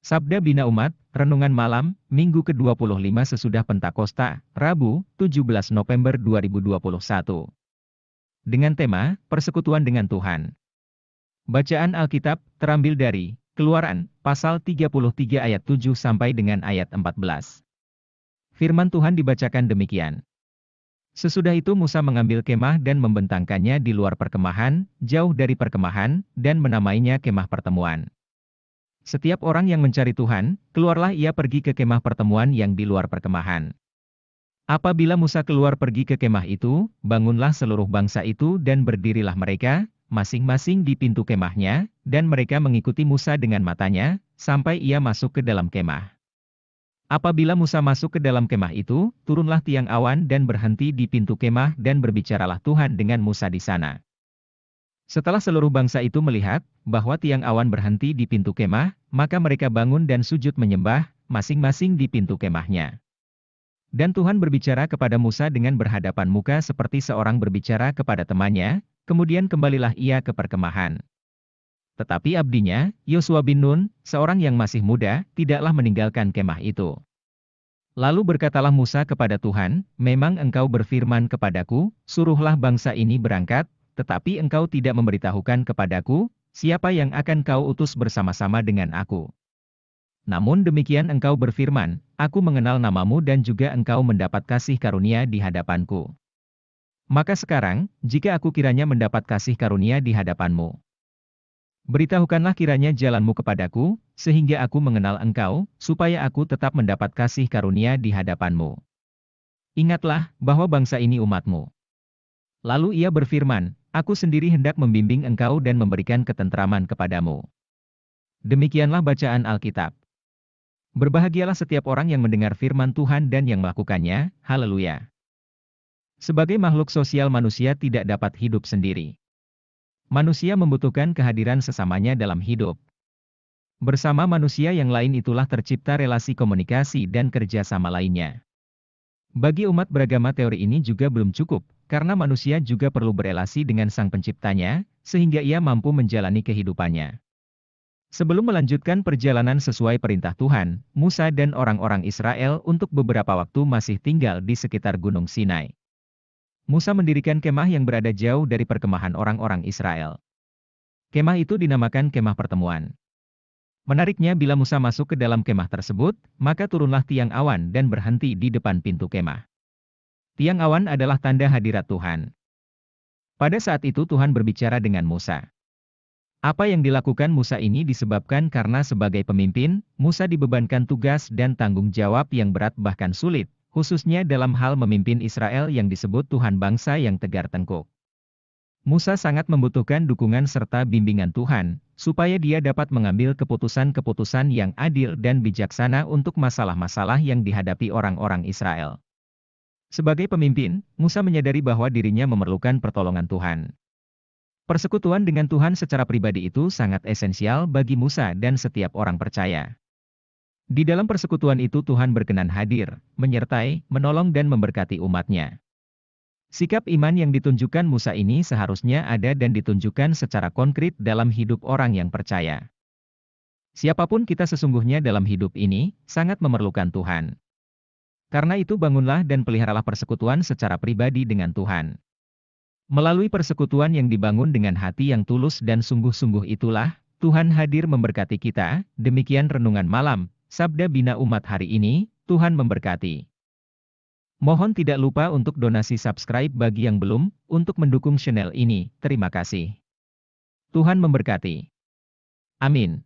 Sabda Bina Umat, Renungan Malam, Minggu ke-25 sesudah Pentakosta, Rabu, 17 November 2021. Dengan tema, Persekutuan dengan Tuhan. Bacaan Alkitab, terambil dari Keluaran, pasal 33 ayat 7 sampai dengan ayat 14. Firman Tuhan dibacakan demikian. Sesudah itu Musa mengambil kemah dan membentangkannya di luar perkemahan, jauh dari perkemahan, dan menamainya kemah pertemuan. Setiap orang yang mencari Tuhan, keluarlah ia pergi ke kemah pertemuan yang di luar perkemahan. Apabila Musa keluar pergi ke kemah itu, bangunlah seluruh bangsa itu dan berdirilah mereka, masing-masing di pintu kemahnya, dan mereka mengikuti Musa dengan matanya, sampai ia masuk ke dalam kemah. Apabila Musa masuk ke dalam kemah itu, turunlah tiang awan dan berhenti di pintu kemah dan berbicaralah Tuhan dengan Musa di sana. Setelah seluruh bangsa itu melihat bahwa tiang awan berhenti di pintu kemah, maka mereka bangun dan sujud menyembah, masing-masing di pintu kemahnya. Dan Tuhan berbicara kepada Musa dengan berhadapan muka seperti seorang berbicara kepada temannya, kemudian kembalilah ia ke perkemahan. Tetapi abdinya, Yosua bin Nun, seorang yang masih muda, tidaklah meninggalkan kemah itu. Lalu berkatalah Musa kepada Tuhan, "Memang engkau berfirman kepadaku, suruhlah bangsa ini berangkat, tetapi engkau tidak memberitahukan kepadaku, siapa yang akan kau utus bersama-sama dengan aku. Namun demikian engkau berfirman, aku mengenal namamu dan juga engkau mendapat kasih karunia di hadapanku. Maka sekarang, jika aku kiranya mendapat kasih karunia di hadapanmu, beritahukanlah kiranya jalanmu kepadaku, sehingga aku mengenal engkau, supaya aku tetap mendapat kasih karunia di hadapanmu. Ingatlah, bahwa bangsa ini umatmu." Lalu ia berfirman, "Aku sendiri hendak membimbing engkau dan memberikan ketentraman kepadamu." Demikianlah bacaan Alkitab. Berbahagialah setiap orang yang mendengar firman Tuhan dan yang melakukannya, haleluya. Sebagai makhluk sosial manusia tidak dapat hidup sendiri. Manusia membutuhkan kehadiran sesamanya dalam hidup. Bersama manusia yang lain itulah tercipta relasi komunikasi dan kerjasama lainnya. Bagi umat beragama teori ini juga belum cukup, karena manusia juga perlu berelasi dengan Sang Penciptanya, sehingga ia mampu menjalani kehidupannya. Sebelum melanjutkan perjalanan sesuai perintah Tuhan, Musa dan orang-orang Israel untuk beberapa waktu masih tinggal di sekitar Gunung Sinai. Musa mendirikan kemah yang berada jauh dari perkemahan orang-orang Israel. Kemah itu dinamakan kemah pertemuan. Menariknya bila Musa masuk ke dalam kemah tersebut, maka turunlah tiang awan dan berhenti di depan pintu kemah. Tiang awan adalah tanda hadirat Tuhan. Pada saat itu Tuhan berbicara dengan Musa. Apa yang dilakukan Musa ini disebabkan karena sebagai pemimpin, Musa dibebankan tugas dan tanggung jawab yang berat bahkan sulit, khususnya dalam hal memimpin Israel yang disebut Tuhan bangsa yang tegar tengkuk. Musa sangat membutuhkan dukungan serta bimbingan Tuhan, supaya dia dapat mengambil keputusan-keputusan yang adil dan bijaksana untuk masalah-masalah yang dihadapi orang-orang Israel. Sebagai pemimpin, Musa menyadari bahwa dirinya memerlukan pertolongan Tuhan. Persekutuan dengan Tuhan secara pribadi itu sangat esensial bagi Musa dan setiap orang percaya. Di dalam persekutuan itu Tuhan berkenan hadir, menyertai, menolong dan memberkati umatnya. Sikap iman yang ditunjukkan Musa ini seharusnya ada dan ditunjukkan secara konkret dalam hidup orang yang percaya. Siapapun kita sesungguhnya dalam hidup ini, sangat memerlukan Tuhan. Karena itu bangunlah dan peliharalah persekutuan secara pribadi dengan Tuhan. Melalui persekutuan yang dibangun dengan hati yang tulus dan sungguh-sungguh itulah, Tuhan hadir memberkati kita. Demikian renungan malam, Sabda Bina Umat hari ini, Tuhan memberkati. Mohon tidak lupa untuk donasi subscribe bagi yang belum, untuk mendukung channel ini. Terima kasih. Tuhan memberkati. Amin.